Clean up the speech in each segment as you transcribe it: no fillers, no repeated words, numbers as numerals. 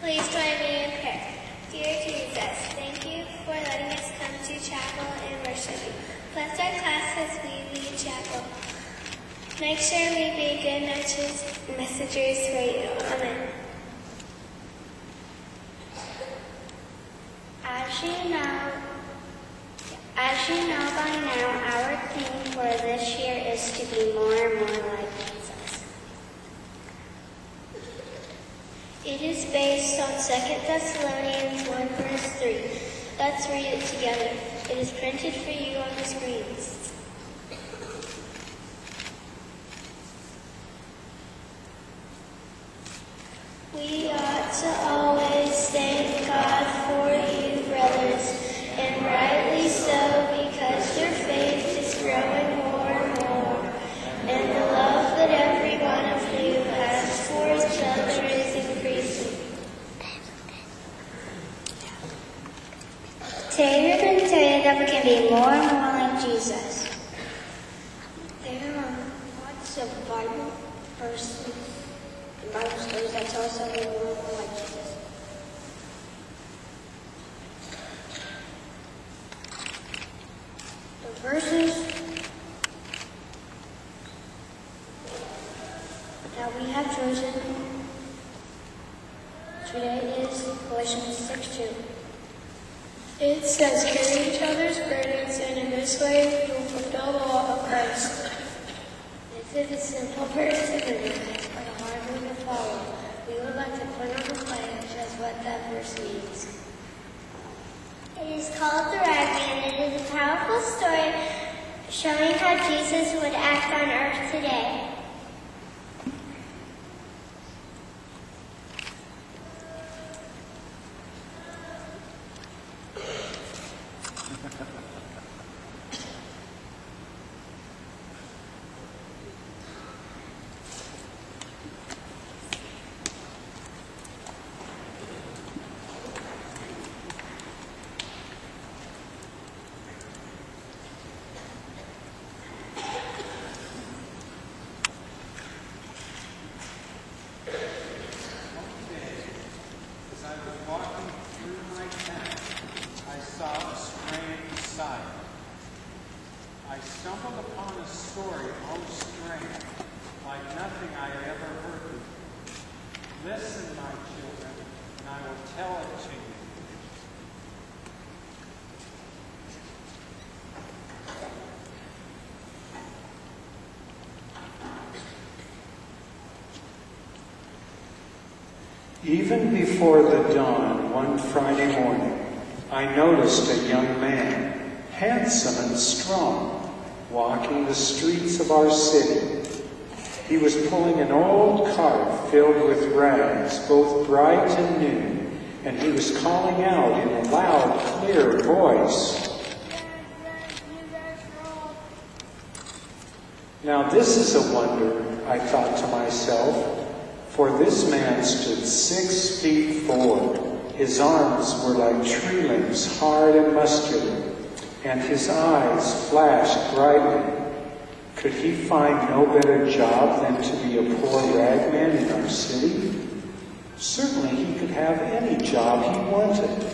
Please join me in prayer. Dear Jesus, thank you for letting us come to chapel and worship you. Bless our class as we lead chapel. Make sure we be good messengers for you. Amen. As you know by now, our theme for this year is to be more and more like Jesus. It is based on 2 Thessalonians 1 verse 3. Let's read it together. It is printed for you on the screens. We ought to always thank God for you, brothers, and rightly so, because your faith is growing more and more, and the love that every one of you has for each other is increasing. Today we're going to tell you that we can be more and more like Jesus. There are lots of Bible verses and Bible stories that tell us that we're more and more like Jesus. The verses that we have chosen today is Galatians 6:2. It says, carry each other's burdens, and in this way you will fulfill the law of Christ. This is a simple verse to believe, but a hard one to follow. We would like to put on a play just what that verse means. It is called The Ragman, and it is a powerful story showing how Jesus would act on earth today. I stumbled upon a story most strange, like nothing I ever heard before. Listen, my children, and I will tell it to you. Even before the dawn one Friday morning, I noticed a young man, handsome and strong, walking the streets of our city. He was pulling an old cart filled with rags, both bright and new, and he was calling out in a loud, clear voice. Now this is a wonder, I thought to myself, for this man stood 6 feet 4. His arms were like tree limbs, hard and muscular, and his eyes flashed brightly. Could he find no better job than to be a poor ragman in our city? Certainly he could have any job he wanted.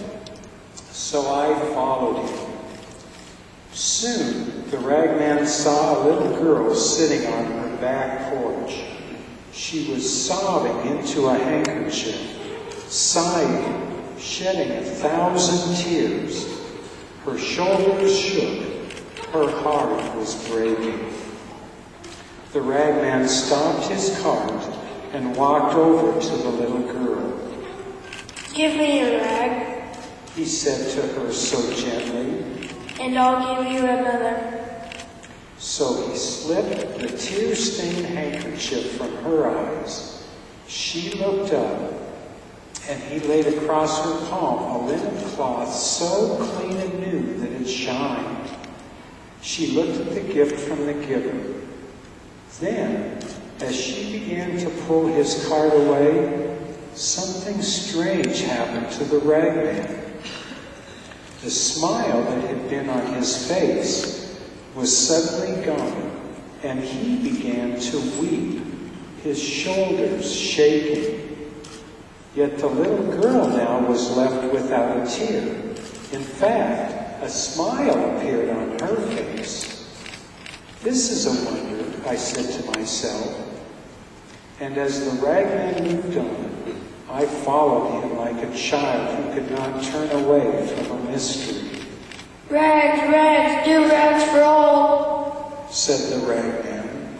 So I followed him. Soon the ragman saw a little girl sitting on her back porch. She was sobbing into a handkerchief, sighing, shedding 1,000 tears. Her shoulders shook. Her heart was breaking. The ragman stopped his cart and walked over to the little girl. Give me a rag, he said to her so gently, and I'll give you another. So he slipped the tear-stained handkerchief from her eyes. She looked up, and he laid across her palm a linen cloth so clean and new that it shined. She looked at the gift from the giver. Then, as she began to pull his cart away, something strange happened to the ragman. The smile that had been on his face was suddenly gone, and he began to weep, his shoulders shaking. Yet the little girl now was left without a tear. In fact, a smile appeared on her face. "This is a wonder," I said to myself. And as the ragman moved on, I followed him like a child who could not turn away from a mystery. Rags, rags, do rags for all, said the ragman.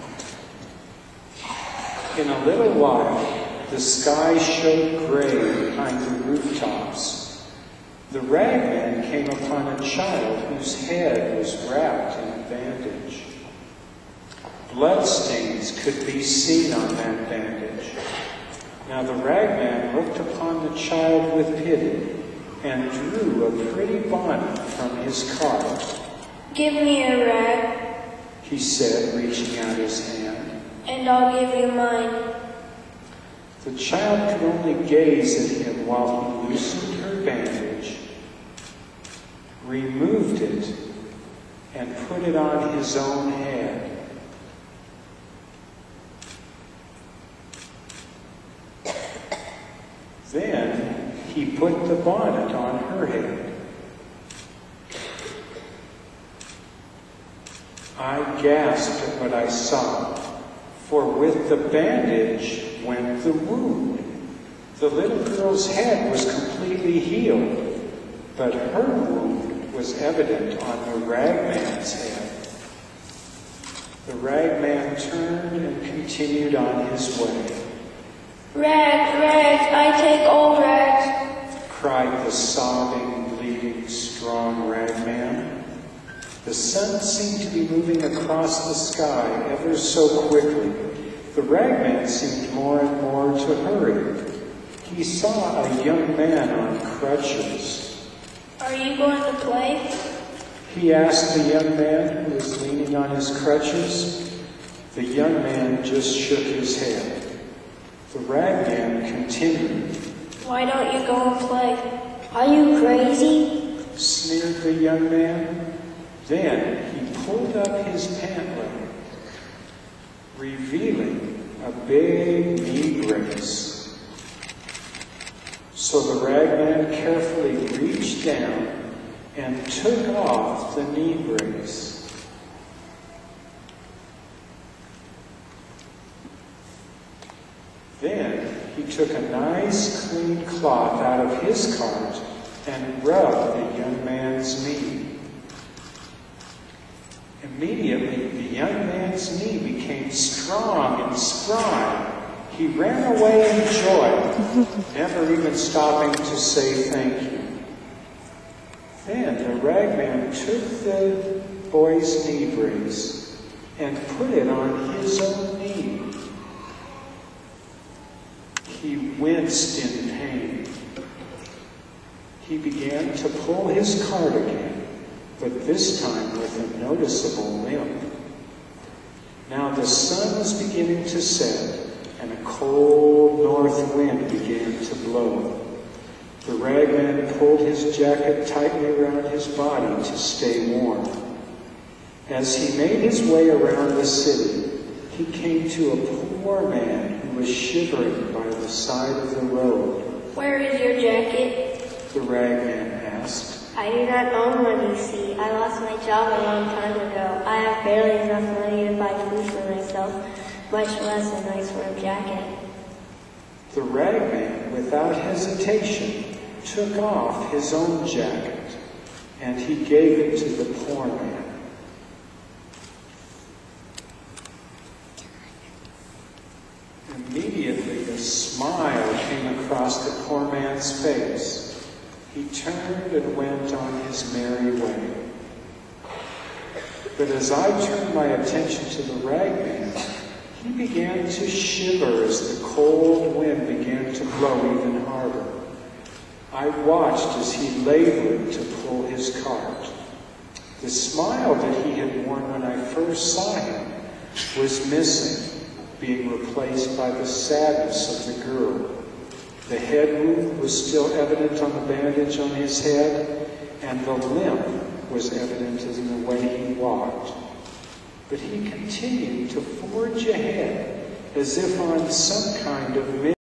In a little while, the sky showed gray behind the rooftops. The ragman came upon a child whose head was wrapped in a bandage. Bloodstains could be seen on that bandage. Now the ragman looked upon the child with pity and drew a pretty bonnet from his cart. "Give me a rag," he said, reaching out his hand. "and I'll give you mine." The child could only gaze at him while he loosened her bandage, removed it, and put it on his own head. Then he put the bonnet on her head. I gasped at what I saw, for with the bandage went the wound. The little girl's head was completely healed, but her wound was evident on the ragman's head. The ragman turned and continued on his way. "Rags, rags, I take all rags," cried the sobbing, bleeding, strong ragman. The sun seemed to be moving across the sky ever so quickly. The ragman seemed more and more to hurry. He saw a young man on crutches. "Are you going to play?" He asked the young man who was leaning on his crutches. The young man just shook his head. The ragman continued. "Why don't you go and play? Are you crazy?" sneered the young man. Then he pulled up his pant leg, revealing a big knee brace. So the ragman carefully reached down and took off the knee brace. Then he took a nice clean cloth out of his cart and rubbed the young man's knee. Immediately, the young man's knee became strong and spry. He ran away in joy, never even stopping to say thank you. Then the ragman took the boy's knee brace and put it on his own knee. He winced in pain. He began to pull his cart again, but this time with a noticeable limp. Now the sun was beginning to set, and a cold north wind began to blow. The ragman pulled his jacket tightly around his body to stay warm. As he made his way around the city, he came to a poor man who was shivering by the side of the road. "Where is your jacket?" The ragman asked. I do not own one, you see. I lost my job a long time ago. I have barely enough money to buy food for myself, much less a nice warm jacket. The ragman, without hesitation, took off his own jacket, and he gave it to the poor man. Immediately a smile came across the poor man's face. He turned and went on his merry way. But as I turned my attention to the ragman, he began to shiver as the cold wind began to blow even harder. I watched as he labored to pull his cart. The smile that he had worn when I first saw him was missing, being replaced by the sadness of the girl. The head wound was still evident on the bandage on his head, and the limp was evident in the way he walked. But he continued to forge ahead as if on some kind of mission.